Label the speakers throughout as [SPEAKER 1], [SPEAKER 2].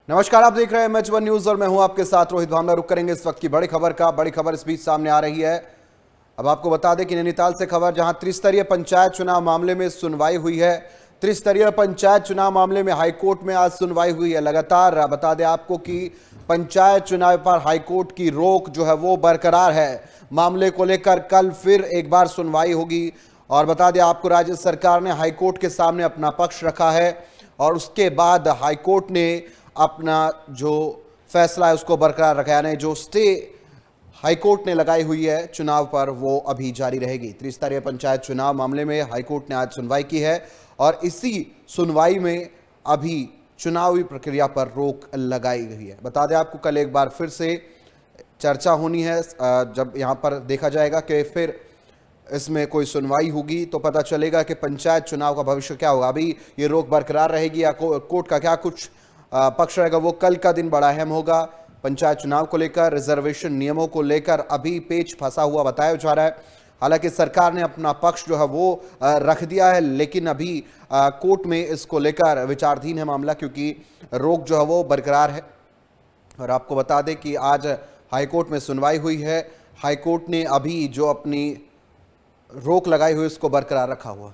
[SPEAKER 1] नमस्कार, आप देख रहे हैं मैच वन न्यूज और मैं हूं आपके साथ रोहित भावना। रुक करेंगे इस वक्त की बड़ी खबर इस बीच सामने आ रही है। अब आपको बता दें कि नैनीताल से खबर, जहां त्रिस्तरीय पंचायत चुनाव मामले में सुनवाई हुई है। त्रिस्तरीय पंचायत चुनाव मामले में हाईकोर्ट में आज सुनवाई हुई है। लगातार बता दें आपको कि पंचायत चुनाव पर हाईकोर्ट की रोक जो है वो बरकरार है। मामले को लेकर कल फिर एक बार सुनवाई होगी और बता दें आपको राज्य सरकार ने हाईकोर्ट के सामने अपना पक्ष रखा है और उसके बाद हाईकोर्ट ने अपना जो फैसला है उसको बरकरार रखा, यानी जो स्टे हाईकोर्ट ने लगाई हुई है चुनाव पर वो अभी जारी रहेगी। त्रिस्तरीय पंचायत चुनाव मामले में हाईकोर्ट ने आज सुनवाई की है और इसी सुनवाई में अभी चुनावी प्रक्रिया पर रोक लगाई गई है। बता दें आपको कल एक बार फिर से चर्चा होनी है, जब यहाँ पर देखा जाएगा कि फिर इसमें कोई सुनवाई होगी तो पता चलेगा कि पंचायत चुनाव का भविष्य क्या होगा। अभी ये रोक बरकरार रहेगी या कोर्ट का क्या कुछ पक्ष रहेगा, वो कल का दिन बड़ा अहम होगा। पंचायत चुनाव को लेकर, रिजर्वेशन नियमों को लेकर अभी पेच फंसा हुआ बताया जा रहा है। हालांकि सरकार ने अपना पक्ष जो है वो रख दिया है, लेकिन अभी कोर्ट में इसको लेकर विचाराधीन है मामला, क्योंकि रोक जो है वो बरकरार है। और आपको बता दें कि आज हाईकोर्ट में सुनवाई हुई है। हाईकोर्ट ने अभी जो अपनी रोक लगाई हुई उसको बरकरार रखा हुआ।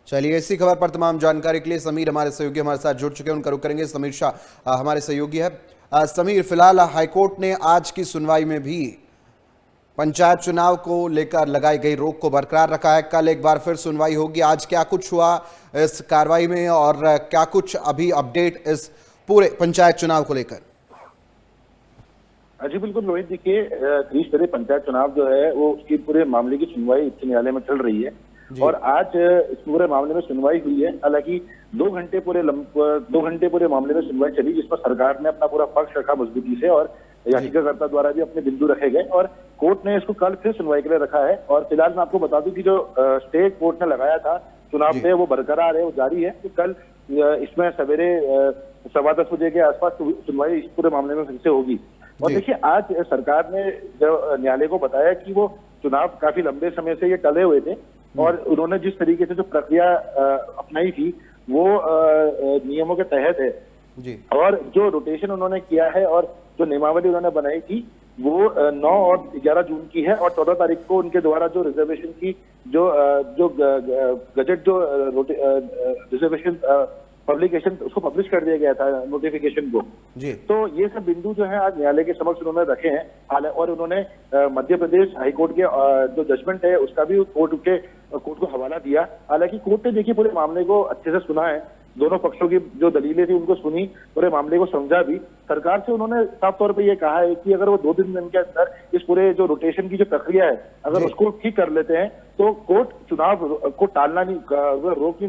[SPEAKER 1] चलिए, इसी खबर पर तमाम जानकारी के लिए समीर हमारे सहयोगी हमारे साथ जुड़ चुके हैं, उनका रुख करेंगे। समीर शाह हमारे सहयोगी है। समीर, फिलहाल हाईकोर्ट ने आज की सुनवाई में भी पंचायत चुनाव को लेकर लगाई गई रोक को बरकरार रखा है। कल एक बार फिर सुनवाई होगी। आज क्या कुछ हुआ इस कार्रवाई में और क्या कुछ अभी अपडेट इस पूरे पंचायत चुनाव को लेकर?
[SPEAKER 2] जी बिल्कुल रोहित, देखिए त्रिस्तरीय पंचायत चुनाव जो है वो उसकी पूरे मामले की सुनवाई उच्च न्यायालय में चल रही है और आज इस पूरे मामले में सुनवाई हुई है। हालांकि 2 घंटे पूरे मामले में सुनवाई चली, जिसमें सरकार ने अपना पूरा पक्ष रखा मजबूती से और याचिकाकर्ता द्वारा भी अपने बिंदु रखे गए और कोर्ट ने इसको कल फिर सुनवाई के लिए रखा है। और फिलहाल मैं आपको बता दूं कि जो स्टे कोर्ट ने लगाया था चुनाव पे वो बरकरार है, वो जारी है। तो कल इसमें सवेरे 10:15 बजे के आसपास सुनवाई इस पूरे मामले में फिर से होगी। और देखिए, आज सरकार ने जो न्यायालय को बताया कि वो चुनाव काफी लंबे समय से ये टले हुए थे और उन्होंने जिस तरीके से जो प्रक्रिया अपनाई थी वो नियमों के तहत है जी। और जो रोटेशन उन्होंने किया है और जो नियमावली उन्होंने बनाई थी वो 9 और 11 जून की है और 14 तारीख को उनके द्वारा जो रिजर्वेशन की जो गजट जो रिजर्वेशन पब्लिकेशन उसको पब्लिश कर दिया गया था, नोटिफिकेशन को जी। तो ये सब बिंदु जो है आज न्यायालय के समक्ष उन्होंने रखे हैं और उन्होंने मध्य प्रदेश हाईकोर्ट के जो जजमेंट है उसका भी कोर्ट को हवाला दिया। हालांकि कोर्ट ने देखिए पूरे मामले को अच्छे से सुना है, दोनों पक्षों की जो दलीलें थी उनको सुनी, पूरे मामले को समझा भी। सरकार से उन्होंने साफ तौर पे ये कहा है कि अगर वो 2-3 दिन के अंदर इस पूरे जो रोटेशन की जो प्रक्रिया है अगर उसको ठीक कर लेते हैं तो कोर्ट चुनाव को टालना नहीं,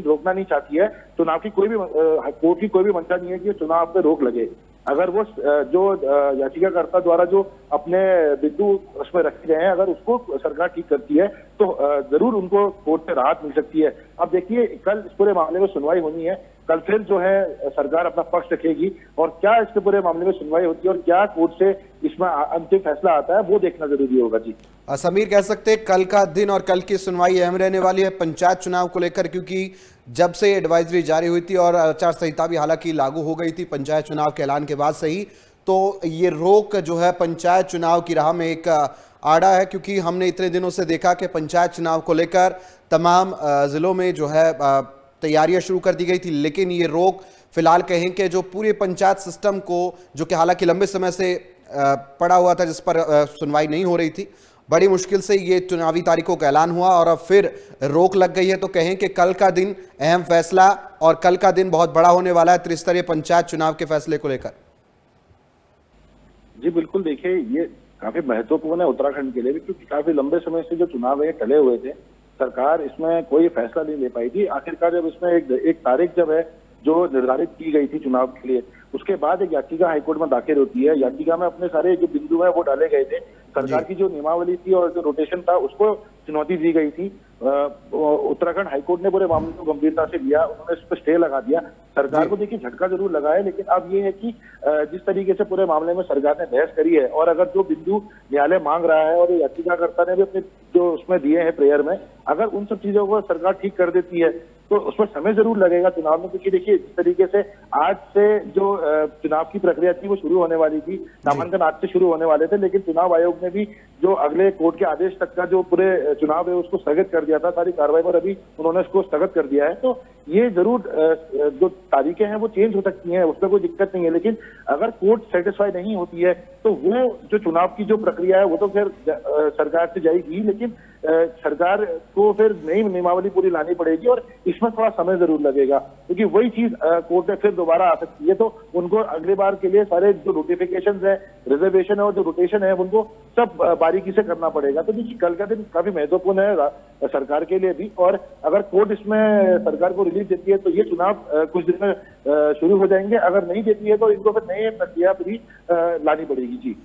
[SPEAKER 2] रोकना नहीं चाहती है। चुनाव की कोर्ट की कोई भी मंशा नहीं है कि चुनाव पे रोक लगे। अगर वो जो याचिकाकर्ता द्वारा जो अपने बिंदु उसमें रखे गए हैं अगर उसको सरकार ठीक करती है तो जरूर उनको कोर्ट से राहत मिल सकती है। अब देखिए, कल इस पूरे मामले में सुनवाई होनी है, कल फिर जो है सरकार अपना पक्ष रखेगी और क्या इसके पूरे मामले में सुनवाई होती है और क्या कोर्ट से इसमें अंतिम फैसला आता है वो देखना जरूरी होगा जी।
[SPEAKER 1] समीर, कह सकते हैं कल का दिन और कल की सुनवाई अहम रहने वाली है पंचायत चुनाव को लेकर, क्योंकि जब से एडवाइजरी जारी हुई थी और आचार संहिता भी हालांकि लागू हो गई थी पंचायत चुनाव के ऐलान के बाद से ही, तो ये रोक जो है पंचायत चुनाव की राह में एक आड़ा है। क्योंकि हमने इतने दिनों से देखा कि पंचायत चुनाव को लेकर तमाम जिलों में जो है तैयारियां शुरू कर दी गई थी, लेकिन ये रोक फिलहाल कहें कि जो पूरे पंचायत सिस्टम को, जो कि हालांकि लंबे समय से पड़ा हुआ था, जिस पर सुनवाई नहीं हो रही थी, बड़ी मुश्किल से ये चुनावी तारीखों का ऐलान हुआ और अब फिर रोक लग गई है। तो कहें कि कल का दिन अहम फैसला और कल का दिन बहुत बड़ा होने वाला है त्रिस्तरीय पंचायत चुनाव के फैसले को लेकर।
[SPEAKER 2] जी बिल्कुल, देखिए ये काफी महत्वपूर्ण है उत्तराखंड के लिए भी, क्योंकि काफी लंबे समय से जो चुनाव है टले हुए थे, सरकार इसमें कोई फैसला नहीं ले पाई थी। आखिरकार जब इसमें एक तारीख जब है जो निर्धारित की गई थी चुनाव के लिए, उसके बाद एक याचिका हाईकोर्ट में दाखिल होती है। याचिका में अपने सारे जो बिंदु है वो डाले गए थे। सरकार की जो नियमावली थी और जो रोटेशन था उसको चुनौती दी गई थी। उत्तराखंड हाईकोर्ट ने पूरे मामले को गंभीरता से लिया, उन्होंने इस पर स्टे लगा दिया। सरकार को देखिए झटका जरूर लगा है, लेकिन अब ये है कि जिस तरीके से पूरे मामले में सरकार ने बहस करी है और अगर जो बिंदु न्यायालय मांग रहा है और याचिकाकर्ता ने भी अपने जो उसमें दिए हैं प्रेयर में, अगर उन सब चीजों को सरकार ठीक कर देती है तो उसमें समय जरूर लगेगा चुनाव में, क्योंकि देखिए जिस तरीके से आज से जो चुनाव की प्रक्रिया थी वो शुरू होने वाली थी, नामांकन आज से शुरू होने वाले थे, लेकिन चुनाव आयोग ने भी जो अगले कोर्ट के आदेश तक का जो पूरे चुनाव है उसको स्थगित कर दिया था, सारी कार्रवाई पर अभी उन्होंने उसको स्थगित कर दिया है। तो ये जरूर जो तारीखें हैं वो चेंज हो सकती हैं, उसमें कोई दिक्कत नहीं है, लेकिन अगर कोर्ट सेटिस्फाई नहीं होती है तो वो जो चुनाव की जो प्रक्रिया है वो तो फिर सरकार से जाएगी, लेकिन सरकार को फिर नई नियमावली पूरी लानी पड़ेगी और इसमें थोड़ा समय जरूर लगेगा, क्योंकि वही चीज कोर्ट में फिर दोबारा आ सकती है। तो उनको अगली बार के लिए सारे जो नोटिफिकेशन है, रिजर्वेशन है और जो रोटेशन है उनको सब बारीकी से करना पड़ेगा। तो देखिए कल का दिन काफी महत्वपूर्ण है सरकार के लिए भी, और अगर कोर्ट इसमें सरकार को रिलीफ देती है तो ये चुनाव कुछ दिन में शुरू हो जाएंगे, अगर नहीं देती है तो इनको फिर नई प्रक्रिया भी लानी पड़ेगी। जी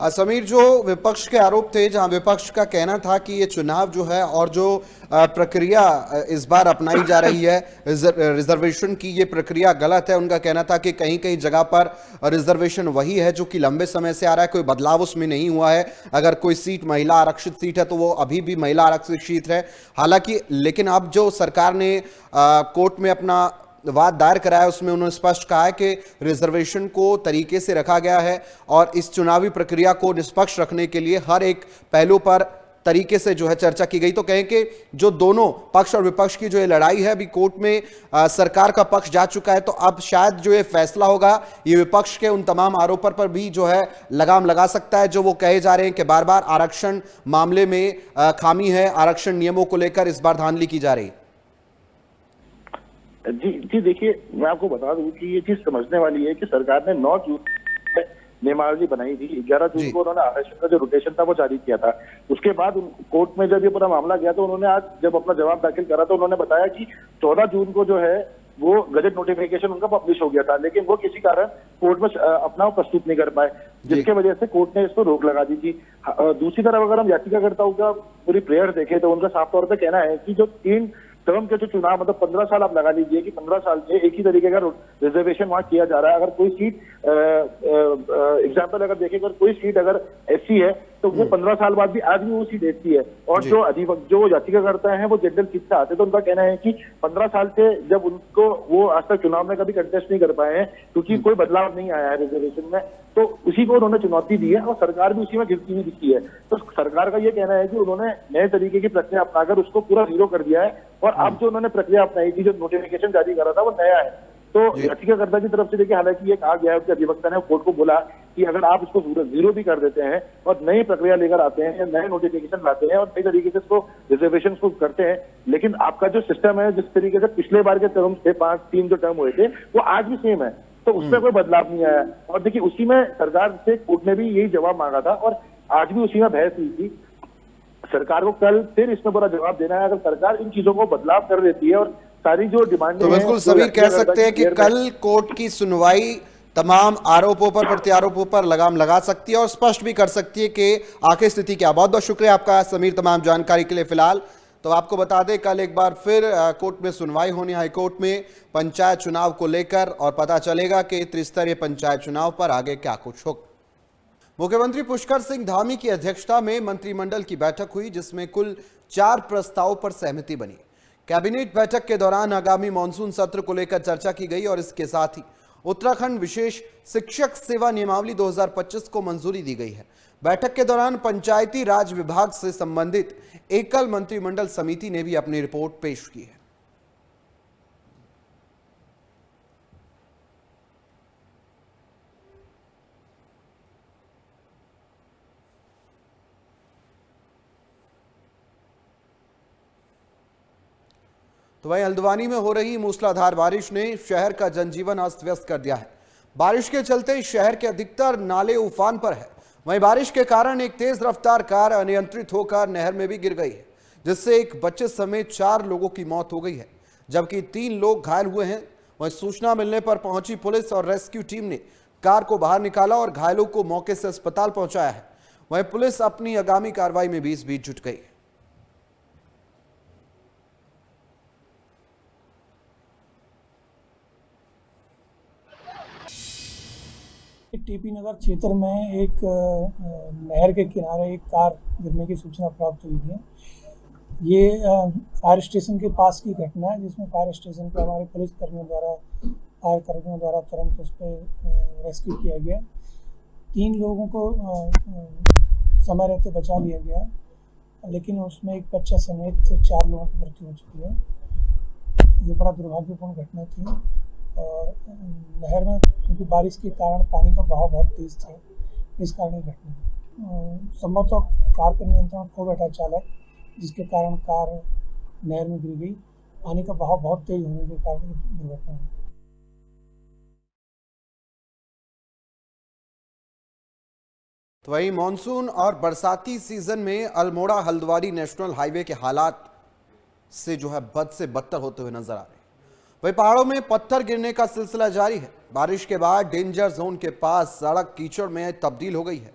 [SPEAKER 1] समीर, जो विपक्ष के आरोप थे, जहां विपक्ष का कहना था कि ये चुनाव जो है और जो प्रक्रिया इस बार अपनाई जा रही है रिजर्वेशन की, ये प्रक्रिया गलत है। उनका कहना था कि कहीं कहीं जगह पर रिजर्वेशन वही है जो कि लंबे समय से आ रहा है, कोई बदलाव उसमें नहीं हुआ है। अगर कोई सीट महिला आरक्षित सीट है तो वो अभी भी महिला आरक्षित सीट है। हालांकि लेकिन अब जो सरकार ने कोर्ट में अपना वाद दायर कराया उसमें उन्होंने स्पष्ट कहा है कि रिजर्वेशन को तरीके से रखा गया है और इस चुनावी प्रक्रिया को निष्पक्ष रखने के लिए हर एक पहलू पर तरीके से जो है चर्चा की गई। तो कहें कि जो दोनों पक्ष और विपक्ष की जो ये लड़ाई है, अभी कोर्ट में सरकार का पक्ष जा चुका है, तो अब शायद जो ये फैसला होगा ये विपक्ष के उन तमाम आरोपों पर भी जो है लगाम लगा सकता है जो वो कहे जा रहे हैं कि बार बार आरक्षण मामले में खामी है, आरक्षण नियमों को लेकर इस बार धांधली की जा रही है।
[SPEAKER 2] जी देखिए, मैं आपको बता दूं कि ये चीज समझने वाली है कि सरकार ने 9 जून नियमावली बनाई थी, 11 जून को उन्होंने आरक्षण का जो रोटेशन था वो जारी किया था। उसके बाद कोर्ट में जब ये पूरा मामला गया तो उन्होंने आज जब अपना जवाब दाखिल करा तो उन्होंने बताया कि 14 जून को जो है वो गजट नोटिफिकेशन उनका पब्लिश हो गया था, लेकिन वो किसी कारण कोर्ट में अपना प्रस्तुत नहीं कर पाए, जिसके वजह से कोर्ट ने इसको रोक लगा दी थी। दूसरी तरफ अगर हम याचिकाकर्ताओं का पूरी प्रेयर देखें तो उनका साफ तौर पर कहना है कि जो 3 टर्म के जो चुनाव, मतलब 15 साल आप लगा लीजिए कि 15 साल से एक ही तरीके का रिजर्वेशन वहां किया जा रहा है। अगर कोई सीट एग्जाम्पल अगर देखें, अगर कोई सीट अगर एससी है तो वो 15 साल बाद भी आज भी वो सीट एससी है, और जो याचिकाकर्ता हैं वो जनरल सीट से आते, तो उनका कहना है कि 15 साल से जब उनको वो आज तक चुनाव में कभी कंटेस्ट नहीं कर पाए हैं क्योंकि कोई बदलाव नहीं आया है रिजर्वेशन में, तो उसी को उन्होंने चुनौती दी है और सरकार भी उसी में गिरती हुई दिखती है। तो सरकार का ये कहना है कि उन्होंने नए तरीके की प्रक्रिया अपनाकर उसको पूरा जीरो कर दिया है, और अब जो उन्होंने प्रक्रिया अपनाई थी, जो नोटिफिकेशन जारी करा था वो नया है। तो याचिकाकर्ता की तरफ से देखिए, हालांकि ये कहा गया है, उसके अधिवक्ता ने कोर्ट को बोला कि अगर आप इसको जीरो भी कर देते हैं और नई प्रक्रिया लेकर आते हैं या नए नोटिफिकेशन लाते हैं और नई तरीके से इसको रिजर्वेशन को करते हैं, लेकिन आपका जो सिस्टम है जिस तरीके से पिछले बार के टर्म थे 5-3 जो टर्म हुए थे वो आज भी सेम है, तो उसमें कोई बदलाव नहीं आया। और देखिए उसी में सरकार से कोर्ट ने भी यही जवाब मांगा था और आज भी उसी में बहस हुई थी। सरकार को कल फिर इसमें पूरा जवाब देना है। अगर सरकार इन चीजों को बदलाव कर देती है और सारी जो डिमांड,
[SPEAKER 1] तो बिल्कुल समीर कह सकते हैं कि कल कोर्ट की सुनवाई तमाम आरोपों पर, प्रत्यारोपों पर लगाम लगा सकती है और स्पष्ट भी कर सकती है कि आखिर स्थिति क्या। बहुत बहुत शुक्रिया आपका समीर तमाम जानकारी के लिए। फिलहाल तो आपको बता दें कल एक बार फिर कोर्ट में सुनवाई होनी हाईकोर्ट में पंचायत चुनाव को लेकर, और पता चलेगा कि त्रिस्तरीय पंचायत चुनाव पर आगे क्या कुछ होगा। मुख्यमंत्री पुष्कर सिंह धामी की अध्यक्षता में मंत्रिमंडल की बैठक हुई जिसमें कुल 4 प्रस्तावों पर सहमति बनी। कैबिनेट बैठक के दौरान आगामी मानसून सत्र को लेकर चर्चा की गई और इसके साथ ही उत्तराखंड विशेष शिक्षक सेवा नियमावली 2025 को मंजूरी दी गई है। बैठक के दौरान पंचायती राज विभाग से संबंधित एकल मंत्रिमंडल समिति ने भी अपनी रिपोर्ट पेश की है। तो वहीं हल्द्वानी में हो रही मूसलाधार बारिश ने शहर का जनजीवन अस्त व्यस्त कर दिया है। बारिश के चलते शहर के अधिकतर नाले उफान पर है। वहीं बारिश के कारण एक तेज रफ्तार कार अनियंत्रित होकर नहर में भी गिर गई है, जिससे एक बच्चे समेत 4 लोगों की मौत हो गई है, जबकि 3 लोग घायल हुए हैं। वहीं सूचना मिलने पर पहुंची पुलिस और रेस्क्यू टीम ने कार को बाहर निकाला और घायलों को मौके से अस्पताल पहुंचाया है। वहीं पुलिस अपनी आगामी कार्रवाई में भी इस बीच जुट गई।
[SPEAKER 3] टीपी नगर क्षेत्र में एक नहर के किनारे एक कार गिरने की सूचना प्राप्त हुई थी। ये फायर स्टेशन के पास की घटना है, जिसमें फायर स्टेशन के हमारे पुलिस फायर कर्मियों द्वारा तुरंत उस पर रेस्क्यू किया गया। 3 लोगों को समय रहते बचा लिया गया, लेकिन उसमें एक बच्चा समेत 4 लोगों की मृत्यु हो चुकी है। ये बड़ा दुर्भाग्यपूर्ण घटना थी और नहर में क्योंकि बारिश के कारण पानी का बहाव बहुत तेज था, इस कारण ये घटना संभवतः कार पर नियंत्रण खो बैठा चालक, जिसके कारण कार नहर में गिर गई। पानी का बहाव बहुत तेज होने के कारण दुर्घटना हुई।
[SPEAKER 1] तो वहीं मानसून और बरसाती सीजन में अल्मोड़ा हल्द्वानी नेशनल हाईवे के हालात से बद से बदतर होते हुए नजर आ रहे हैं। वहीं पहाड़ों में पत्थर गिरने का सिलसिला जारी है। बारिश के बाद डेंजर जोन के पास सड़क कीचड़ में तब्दील हो गई है।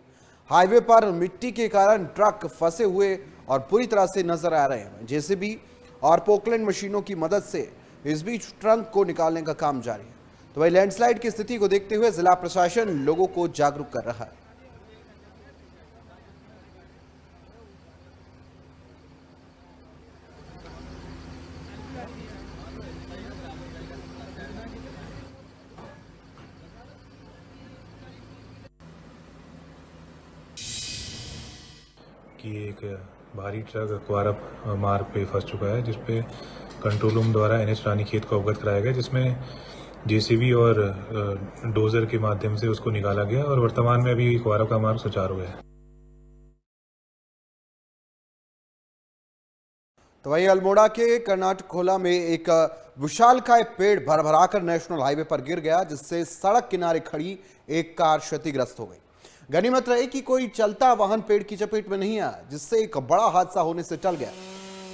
[SPEAKER 1] हाईवे पर मिट्टी के कारण ट्रक फंसे हुए और पूरी तरह से नजर आ रहे हैं। जेसीबी और पोकलैंड मशीनों की मदद से इस बीच ट्रक को निकालने का काम जारी है। तो वहीं लैंडस्लाइड की स्थिति को देखते हुए जिला प्रशासन लोगों को जागरूक कर रहा है।
[SPEAKER 4] कि एक भारी ट्रक अक्वारा मार्ग पे फंस चुका है, जिसपे कंट्रोल रूम द्वारा NH रानीखेत को अवगत कराया गया, जिसमें जेसीबी और डोजर के माध्यम से उसको निकाला गया और वर्तमान में अभी अक्वारा का मार्ग सुचारू है।
[SPEAKER 1] तो वहीं अल्मोड़ा के कर्नाटक खोला में एक विशालकाय पेड़ भरभराकर नेशनल हाईवे पर गिर गया, जिससे सड़क किनारे खड़ी एक कार क्षतिग्रस्त हो गई। गनीमत रही कि कोई चलता वाहन पेड़ की चपेट में नहीं आया, जिससे एक बड़ा हादसा होने से टल गया।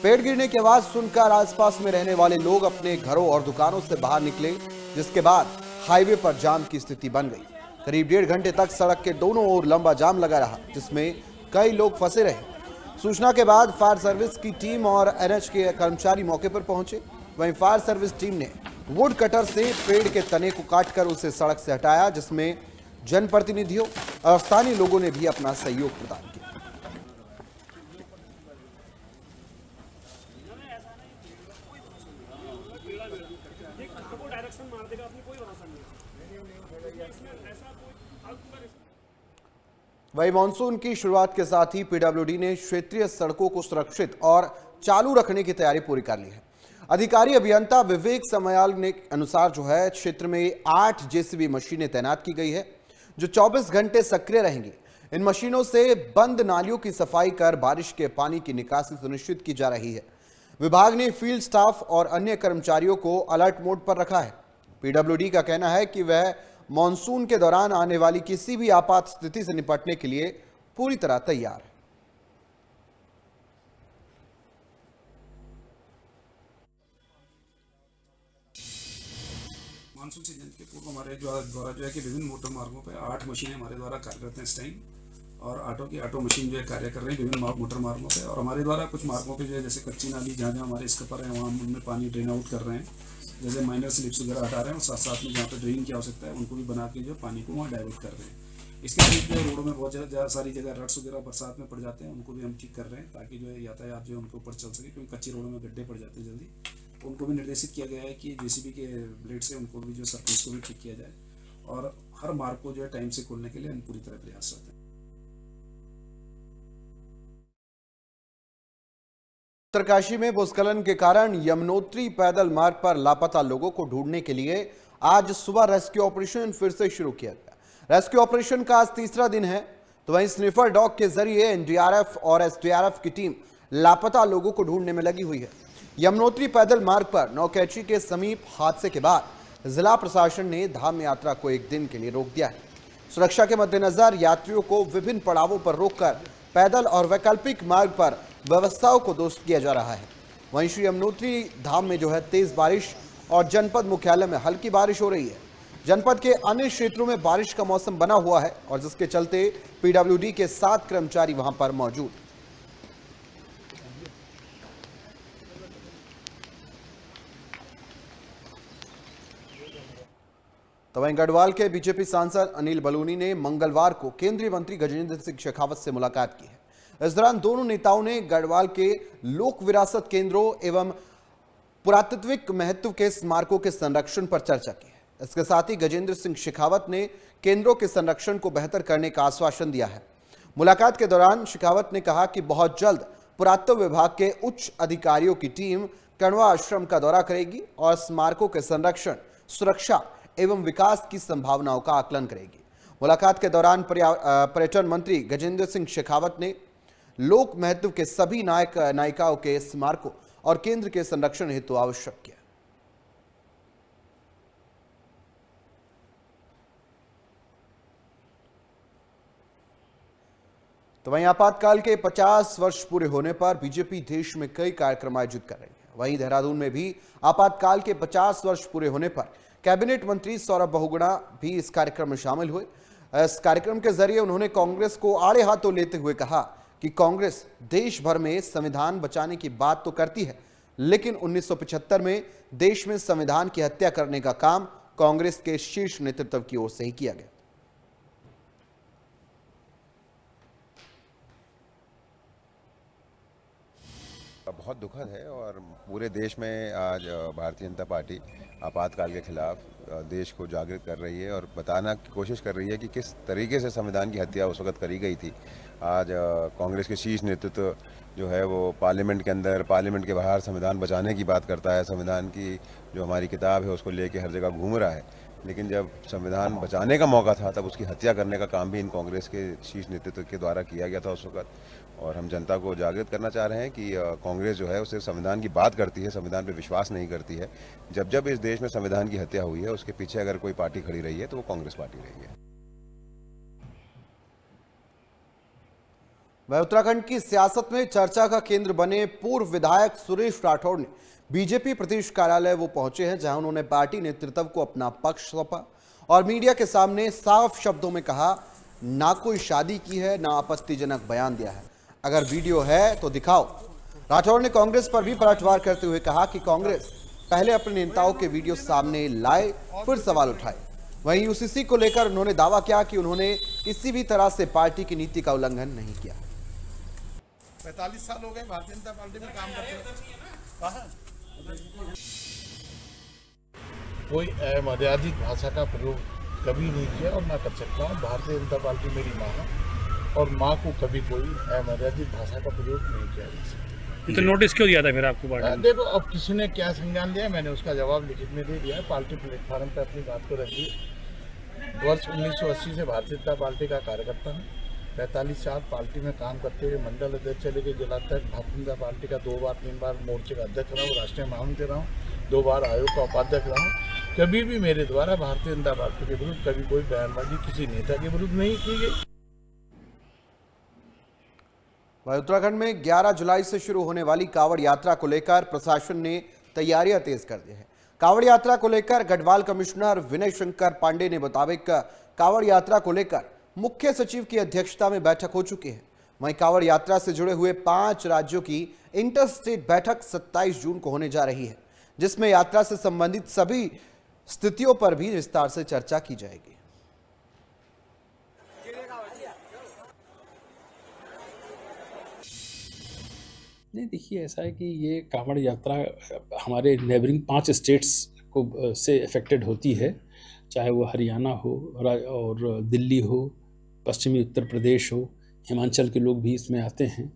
[SPEAKER 1] पेड़ गिरने की आवाज सुनकर आसपास में रहने वाले लोग अपने घरों और दुकानों से बाहर निकले, जिसके बाद हाईवे पर जाम की स्थिति बन गई। करीब 1.5 घंटे तक सड़क के दोनों ओर लंबा जाम लगा रहा, जिसमें कई लोग फंसे रहे। सूचना के बाद फायर सर्विस की टीम और NH के कर्मचारी मौके पर पहुंचे। वहीं फायर सर्विस टीम ने वुड कटर से पेड़ के तने को काटकर उसे सड़क से हटाया, जिसमें जनप्रतिनिधियों और स्थानीय लोगों ने भी अपना सहयोग प्रदान किया। वही मानसून की शुरुआत के साथ ही PWD ने क्षेत्रीय सड़कों को सुरक्षित और चालू रखने की तैयारी पूरी कर ली है। अधिकारी अभियंता विवेक समयाल के अनुसार क्षेत्र में 8 जेसीबी मशीनें तैनात की गई है, जो 24 घंटे सक्रिय रहेंगी। इन मशीनों से बंद नालियों की सफाई कर बारिश के पानी की निकासी सुनिश्चित की जा रही है। विभाग ने फील्ड स्टाफ और अन्य कर्मचारियों को अलर्ट मोड पर रखा है। PWD का कहना है कि वह मानसून के दौरान आने वाली किसी भी आपात स्थिति से निपटने के लिए पूरी तरह तैयार है।
[SPEAKER 5] मानसून सीजन के पूर्व हमारे द्वारा कि विभिन्न मोटर मार्गों पर 8 मशीनें हमारे द्वारा कार्यरत हैं इस टाइम, और ऑटो मशीन कार्य कर रहे हैं विभिन्न मोटर मार्गों पे। और हमारे द्वारा कुछ मार्गों पे जैसे कच्ची नाली जहाँ हमारे स्कपर हैं वहाँ उनमें पानी ड्रेन आउट कर रहे हैं, जैसे माइनर स्लिप्स वगैरह हटा रहे हैं, और साथ साथ में जहाँ पे ड्रेन की आवश्यकता है उनको भी बना के पानी को वहाँ डाइवर्ट कर रहे हैं। इसके अतिरिक्त रोडों में बहुत ज़्यादा सारी जगह रट्स वगैरह बरसात में पड़ जाते हैं, उनको भी हम ठीक कर रहे हैं ताकि यातायात उनके ऊपर चल सके, क्योंकि कच्ची रोडों में गड्ढे पड़ जाते हैं जल्दी। उनको भी निर्देशित किया गया है कि जेसीबी के ब्लेड से उनको भी सरफेस को भी ठीक किया जाए, और हर मार्ग को टाइम से खोलने के लिए हम पूरी तरह प्रयासरत हैं।
[SPEAKER 1] उत्तरकाशी में भूस्खलन के कारण यमुनोत्री पैदल मार्ग पर लापता लोगों को ढूंढने के लिए आज सुबह रेस्क्यू ऑपरेशन फिर से शुरू किया गया। रेस्क्यू ऑपरेशन का आज तीसरा दिन है। तो वहीं स्निफर डॉग के जरिए NDRF और SDRF की टीम लापता लोगों को ढूंढने में लगी हुई है। यमुनोत्री पैदल मार्ग पर नौकैची के समीप हादसे के बाद जिला प्रशासन ने धाम यात्रा को एक दिन के लिए रोक दिया है। सुरक्षा के मद्देनजर यात्रियों को विभिन्न पड़ावों पर रोककर पैदल और वैकल्पिक मार्ग पर व्यवस्थाओं को दुरुस्त किया जा रहा है। वहीं श्री यमुनोत्री धाम में तेज बारिश और जनपद मुख्यालय में हल्की बारिश हो रही है। जनपद के अन्य क्षेत्रों में बारिश का मौसम बना हुआ है, और जिसके चलते PWD के 7 कर्मचारी वहां पर मौजूद। तो वहीं गढ़वाल के बीजेपी सांसद अनिल बलूनी ने मंगलवार को केंद्रीय मंत्री गजेंद्र सिंह शेखावत से मुलाकात की है। इस दौरान दोनों नेताओं ने गढ़वाल के लोक विरासत केंद्रों एवं पुरातात्विक महत्व के स्मारकों के संरक्षण पर चर्चा की है। इसके साथ ही गजेंद्र सिंह शेखावत ने केंद्रों के संरक्षण को बेहतर करने का आश्वासन दिया है। मुलाकात के दौरान शेखावत ने कहा कि बहुत जल्द पुरातत्व विभाग के उच्च अधिकारियों की टीम कण्वा आश्रम का दौरा करेगी और स्मारकों के संरक्षण, सुरक्षा एवं विकास की संभावनाओं का आकलन करेगी। मुलाकात के दौरान पर्यटन मंत्री गजेंद्र सिंह शेखावत ने लोक महत्व के सभी नायिकाओं के स्मारकों और केंद्र के संरक्षण हेतु आवश्यक किया। तो वहीं आपातकाल के 50 वर्ष पूरे होने पर बीजेपी देश में कई कार्यक्रम आयोजित कर रही है। वहीं देहरादून में भी आपातकाल के 50 वर्ष पूरे होने पर कैबिनेट मंत्री सौरभ बहुगुणा भी इस कार्यक्रम में शामिल हुए। इस कार्यक्रम के जरिए उन्होंने कांग्रेस को आड़े हाथों लेते हुए कहा कि कांग्रेस देश भर में संविधान बचाने की बात तो करती है, लेकिन 1975 में देश में संविधान की हत्या करने का काम कांग्रेस के शीर्ष नेतृत्व की ओर से ही किया गया।
[SPEAKER 6] बहुत दुखद है और पूरे देश में आज भारतीय जनता पार्टी आपातकाल के खिलाफ देश को जागृत कर रही है और बताना की कोशिश कर रही है कि किस तरीके से संविधान की हत्या उस वक्त करी गई थी। आज कांग्रेस के शीर्ष नेतृत्व जो है वो पार्लियामेंट के अंदर, पार्लियामेंट के बाहर संविधान बचाने की बात करता है, संविधान की जो हमारी किताब है उसको लेके हर जगह घूम रहा है। लेकिन जब संविधान बचाने का मौका था तब उसकी हत्या करने का काम भी इन कांग्रेस के शीर्ष नेतृत्व के द्वारा किया गया था उस वक्त। और हम जनता को जागृत करना चाह रहे हैं कि कांग्रेस जो है उसे संविधान की बात करती है, संविधान पे विश्वास नहीं करती है। जब जब इस देश में संविधान की हत्या हुई है उसके पीछे अगर कोई पार्टी खड़ी रही है तो वो कांग्रेस पार्टी रही है।
[SPEAKER 1] वह उत्तराखंड की सियासत में चर्चा का केंद्र बने पूर्व विधायक सुरेश राठौड़ ने बीजेपी प्रदेश कार्यालय वो पहुंचे हैं जहां उन्होंने पार्टी नेतृत्व को अपना पक्ष सौंपा और मीडिया के सामने साफ शब्दों में कहा, ना कोई शादी की है ना आपत्तिजनक बयान दिया है, अगर वीडियो है तो दिखाओ। राठौड़ ने कांग्रेस पर भी पलटवार करते हुए कहा कि कांग्रेस पहले अपने नेताओं के वीडियो सामने लाए फिर सवाल उठाए। वहीं यूसीसी को लेकर उन्होंने दावा किया कि उन्होंने किसी भी तरह से पार्टी की नीति का उल्लंघन नहीं किया।
[SPEAKER 7] 45 साल हो गए भारतीय जनता पार्टी में काम करते हैं। कोई अमर्यादित भाषा का प्रयोग कभी नहीं किया और ना कर सकता हूँ। भारतीय जनता पार्टी मेरी माँ है और माँ को कभी कोई अमर्यादित भाषा का प्रयोग नहीं किया।
[SPEAKER 8] तो नोटिस क्यों दिया था फिर आपको पार्टी ने?
[SPEAKER 7] देखो, अब किसी ने क्या संज्ञान लिया, मैंने उसका जवाब लिखित में दे दिया है। पार्टी प्लेटफार्म पर अपनी बात को रख दी। वर्ष 1980 से भारतीय जनता पार्टी का कार्यकर्ता हूँ। 45 साल पार्टी में काम करते हुए मंडल अध्यक्ष से लेकर जिलाध्यक्ष, भारतीय जनता पार्टी का 2 बार 3 बार मोर्चे का अध्यक्ष रहा हूँ, राष्ट्रीय महामंत्री रहा हूँ, 2 बार आयोग का उपाध्यक्ष रहा हूँ। कभी भी मेरे द्वारा भारतीय जनता पार्टी के विरुद्ध कभी कोई बयानबाजी किसी नेता के विरुद्ध नहीं की गई।
[SPEAKER 1] उत्तराखंड में 11 जुलाई से शुरू होने वाली कांवड़ यात्रा को लेकर प्रशासन ने तैयारियां तेज कर दी है। कांवड़ यात्रा को लेकर गढ़वाल कमिश्नर विनय शंकर पांडे ने मुताबिक कांवड़ यात्रा को लेकर मुख्य सचिव की अध्यक्षता में बैठक हो चुकी है। वहीं कांवड़ यात्रा से जुड़े हुए 5 राज्यों की इंटर स्टेट बैठक 27 जून को होने जा रही है, जिसमें यात्रा से संबंधित सभी स्थितियों पर भी विस्तार से चर्चा की जाएगी।
[SPEAKER 8] नहीं, देखिए ऐसा है कि ये कांवड़ यात्रा हमारे नेबरिंग 5 स्टेट्स को से अफेक्टेड होती है, चाहे वो हरियाणा हो और दिल्ली हो, पश्चिमी उत्तर प्रदेश हो, हिमाचल के लोग भी इसमें आते हैं।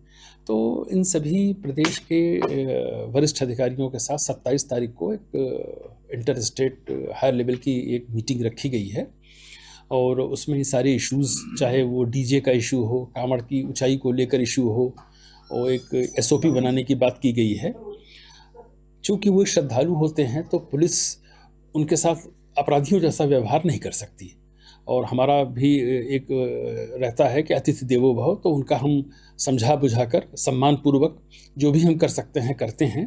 [SPEAKER 8] तो इन सभी प्रदेश के वरिष्ठ अधिकारियों के साथ 27 तारीख को एक इंटर स्टेट हायर लेवल की एक मीटिंग रखी गई है और उसमें ये सारे इश्यूज़, चाहे वो डीजे का इशू हो, कांवड़ की ऊंचाई को लेकर इशू हो, और एक एसओपी बनाने की बात की गई है। चूँकि वो श्रद्धालु होते हैं तो पुलिस उनके साथ अपराधियों जैसा व्यवहार नहीं कर सकती और हमारा भी एक रहता है कि अतिथि देवो भव, तो उनका हम समझा बुझाकर सम्मानपूर्वक जो भी हम कर सकते हैं करते हैं।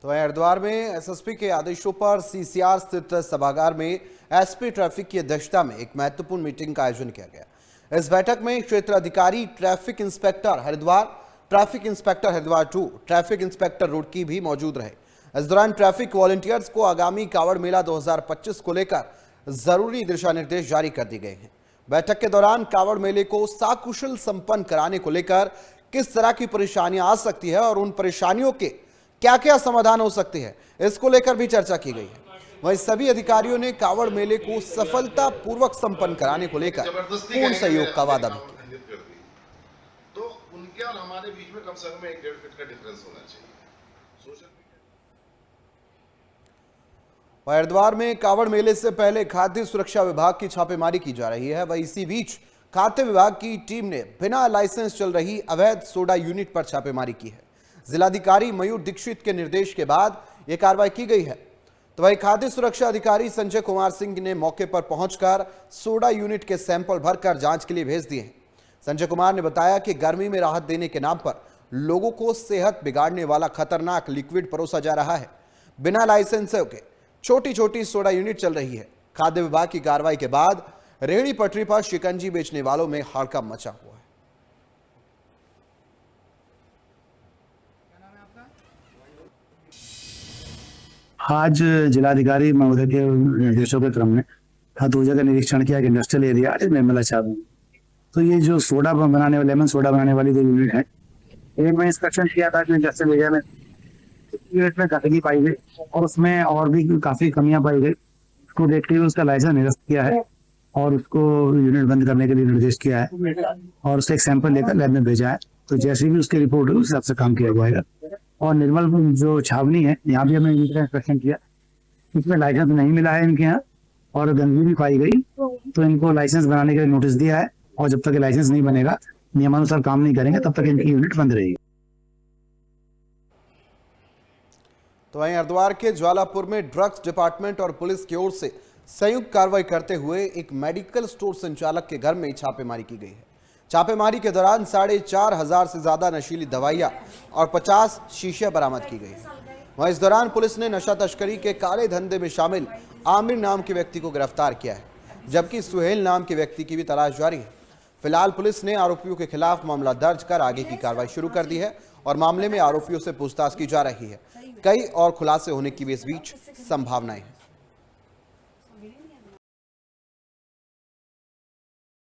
[SPEAKER 1] तो हरिद्वार में एसएसपी के आदेशों पर सीसीआर स्थित सभागार में एसपी ट्रैफिक की अध्यक्षता में एक महत्वपूर्ण मीटिंग का आयोजन किया गया। इस बैठक में क्षेत्र अधिकारी, traffic inspector Haridwar, traffic inspector Haridwar 2, traffic inspector Roorkee भी मौजूद रहे। इस दौरान ट्रैफिक वॉलंटियर्स को आगामी कांवड़ मेला 2025 को लेकर जरूरी दिशा निर्देश जारी कर दिए गए हैं। बैठक के दौरान कांवड़ मेले को सकुशल संपन्न कराने को लेकर किस तरह की परेशानियां आ सकती है और उन परेशानियों के क्या क्या समाधान हो सकते हैं, इसको लेकर भी चर्चा की गई है। वहीं सभी अधिकारियों ने कांवड़ मेले को सफलतापूर्वक संपन्न कराने को लेकर पूर्ण सहयोग का वादा भी किया।
[SPEAKER 9] तो उनके और हमारे बीच में कम से कम 1-1.5 फीट का डिफरेंस होना चाहिए।
[SPEAKER 1] हरिद्वार में कांवड़ मेले से पहले खाद्य सुरक्षा विभाग की छापेमारी की जा रही है। वहीं इसी बीच खाद्य विभाग की टीम ने बिना लाइसेंस चल रही अवैध सोडा यूनिट पर छापेमारी की है। जिलाधिकारी मयूर दीक्षित के निर्देश के बाद यह कार्रवाई की गई है। तो वहीं खाद्य सुरक्षा अधिकारी संजय कुमार सिंह ने मौके पर पहुंचकर सोडा यूनिट के सैंपल भरकर जांच के लिए भेज दिए हैं। संजय कुमार ने बताया कि गर्मी में राहत देने के नाम पर लोगों को सेहत बिगाड़ने वाला खतरनाक लिक्विड परोसा जा रहा है। बिना लाइसेंस के छोटी छोटी सोडा यूनिट चल रही है। खाद्य विभाग की कार्रवाई के बाद रेहड़ी पटरी पर शिकंजी बेचने वालों में हड़कंप मचा हुआ है।
[SPEAKER 10] आज जिलाधिकारी महोदय के निर्देशों के क्रम में हथौजा का निरीक्षण किया कि इंडस्ट्रियल एरिया निर्मला चावल, तो ये जो सोडा बनाने वाले लेमन सोडा बनाने वाली जो यूनिट है, एक में इंस्पेक्शन किया था कि इंडस्ट्रियल एरिया में यूनिट में गंदगी पाई गई और उसमें और भी काफी कमियां पाई गई। उसको देखते हुए उसका लाइसेंस निरस्त किया है और उसको यूनिट बंद करने के लिए निर्देश किया है और उससे एक सैंपल लेकर लैब में भेजा है। तो जैसे भी उसकी रिपोर्ट है उस हिसाब से काम किया जाएगा। और निर्मल जो छावनी है, यहाँ भी हमने यूनिट का इंस्पेक्शन किया, इसमें लाइसेंस नहीं मिला है इनके यहाँ और गंदगी भी पाई गई, तो इनको लाइसेंस बनाने के लिए नोटिस दिया है और जब तक लाइसेंस नहीं बनेगा, नियमानुसार काम नहीं करेंगे, तब तक इनकी यूनिट बंद रहेगी।
[SPEAKER 1] तो वहीं हरिद्वार के ज्वालापुर में ड्रग्स डिपार्टमेंट और पुलिस की ओर से संयुक्त कार्रवाई करते हुए एक मेडिकल स्टोर संचालक के घर में छापेमारी की गई है। छापेमारी के दौरान 4,500 से ज्यादा नशीली दवाइयां और 50 शीशे बरामद की गई है। वहीं इस दौरान पुलिस ने नशा तस्करी के काले धंधे में शामिल आमिर नाम के व्यक्ति को गिरफ्तार किया है, जबकि सुहेल नाम के व्यक्ति की भी तलाश जारी है। फिलहाल पुलिस ने आरोपियों के खिलाफ मामला दर्ज कर आगे की कार्रवाई शुरू कर दी है और मामले में आरोपियों से पूछताछ की जा रही है। कई और खुलासे होने की भी इस बीच संभावनाएं हैं।